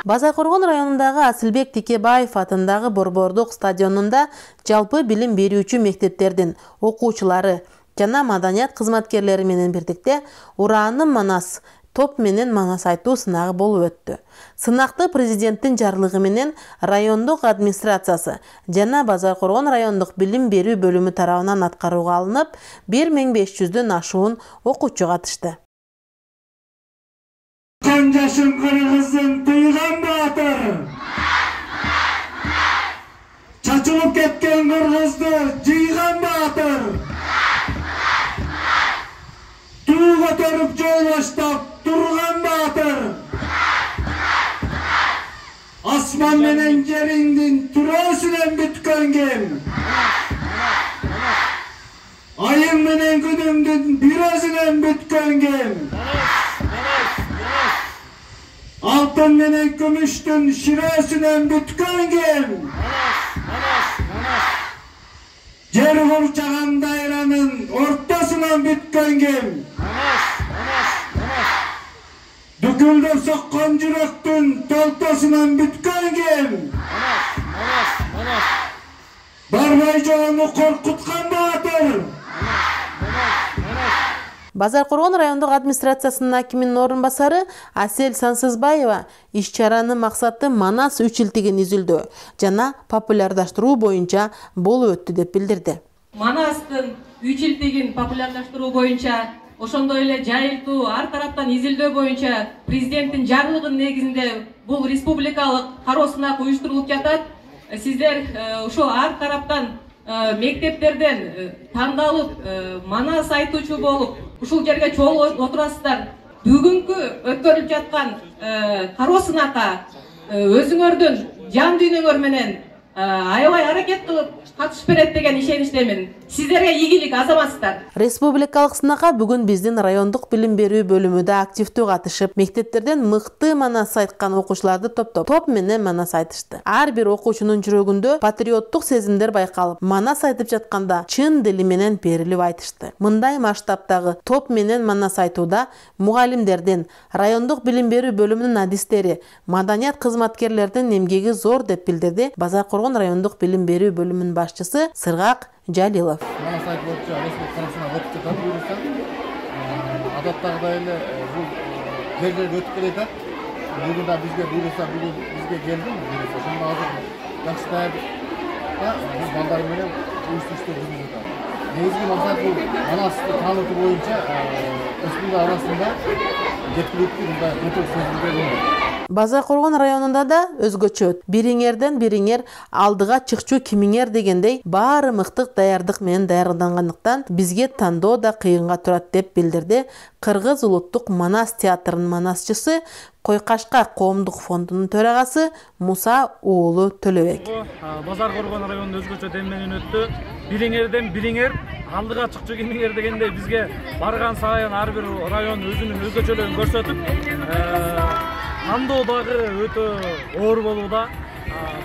Базар Коргон районундагы Асылбек Текебаев атындагы Борбордук стадионунда жалпы билим берүүчү мектептердин окуучулары жана маданият кызматкерлери менен бирдикте Урааны Манас топ менен Манас айтуу сынагы болуп өттү. Сынакты президенттин жарлыгы менен райондук администрациясы жана Базар Коргон райондук билим берүү бөлүмү тарабынан аткарууга алынып, 1500дөн ашуун окуучу катышты. Kancaşın kırgızın duygan batır. Çaçılıp ketken kırgızdı cıygan batır. Tuğ götürüp yol başlap durgan batır. Asman menen yerindin turasınen bütkengem. Ayın menen günümdün birazınen bütkengem. Altın menen gümüştün şirasınen bütkengem. Yer vurçağan dairanın ortasından bütkengem. Düküldür sokkan cürektün toltasından bütkengem. Barbaycağını korkutkan batır. Базар Коргон райондук администрациясынын акиминин орун басары Асел Сансызбаева иш-чаранын максаты Манас үчилтигин изилдөө жана популярдаштыруу боюнча болуп өттү деп билдирди. Манастын үчилтигин популярдаштыруу боюнча, ошондой эле жайылтуу ар тараптан изилдөө боюнча президенттин жарлыгынын негизинде бул республикалык кароо сынак уюштурулуп жатат. Сиздер ошо ар тараптан мектептерден тандалып Манас айтуучу болуп ушул жерге чогулуп отурасыздар. Бүгүнкү өткөрүлүп жаткан кароо сынакка өзүңөрдүн жан дүйнөңөр менен аябай аракет кылып катышып берет деген ишеничтемин. Сиздерге ийгилик азаматсыздар. Республикалык сынакка бүгүн биздин райондук билим берүү бөлүмү да активдүү катышып, мектептерден мыкты Манас айткан окуучуларды топтоп топ менен Манас айтышты. Ар бир окуучунун жүрөгүндө патриоттук сезимдер байкалып, Манас айтып жатканда чын дили менен берилип айтышты. Мындай масштабтагы топ менен Манас айтууда мугалимдердин, райондук билим берүү бөлүмүнүн адистери, маданият кызматкерлердин эмгеги зор деп билдирди Базар Коргон райондук билим берүү бөлүмүнүн башчысы Сыргак Жалилов. Манас айтып боюнча республика карасына өтүп жатат буюрса. Адаттагыдай эле бул жерлерге өтүп келатат. Бүгүн да бизге буюрса бизге келди. Ошондо азыр жакшы даярдык бул балдар менен уюштурушту жүргүзүп жатат. Негизги максат бул Манасты таанытуу боюнча республика арасында жеткиликтүү мындай көтөрүк сезимдер болот. Базар Коргон районунда да өзгөчө бириңерден бириңер алдыга чыкчу кимиңер дегендей баары мыктык даярдык менен даярдангандыктан бизге тандоо да кыйынга турат деп билдирди Кыргыз улуттук Манас театрынын манасчысы Койкашка коомдук фондунун төрагасы Муса уулу Төлөбек. Базар Коргон районунда өзгөчө дем менен өттү. Бириңерден бириңер алдыга чыкчу кимиңер дегендей бизге барган сайын ар бир район өзүнүн өзгөчөлүгүн көрсөтүп тандоо дагы өтө оор болууда.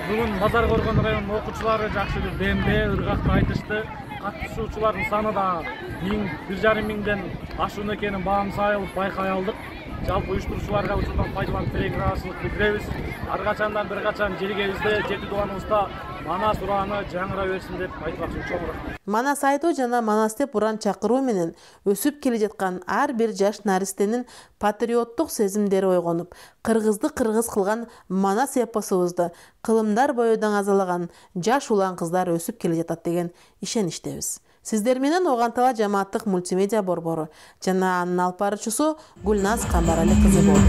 Бүгүн Базар Коргон районунун окуучулары жакшы бир демде, ыргакта айтышты. Катышуучулардын саны да 1,5 миңден ашуун экенин баам сайылып байкай алдык. Жалпы уюштуруучуларга учурдан пайдаланып терең ыраазычылык билдиребиз. Ар качандан бир качан жергебизде жети дубаныбызда Манас урааны жаңыра берсин деп айтмакчымын. Чоң рахмат. Манас айтуу жана Манас деп уран чакыруу менен өсүп келе жаткан ар бир жаш наристенин патриоттук сезимдери ойгонуп, кыргызды кыргыз кылган Манас эпосубузду кылымдар бою даңазалаган жаш улан кыздар өсүп келе жатат деген ишеничтебиз. Сиздер менен Огантала жамааттык мультимедиа борбору жана анын алып баруучусу Гүлназ Камбарали кызы болду.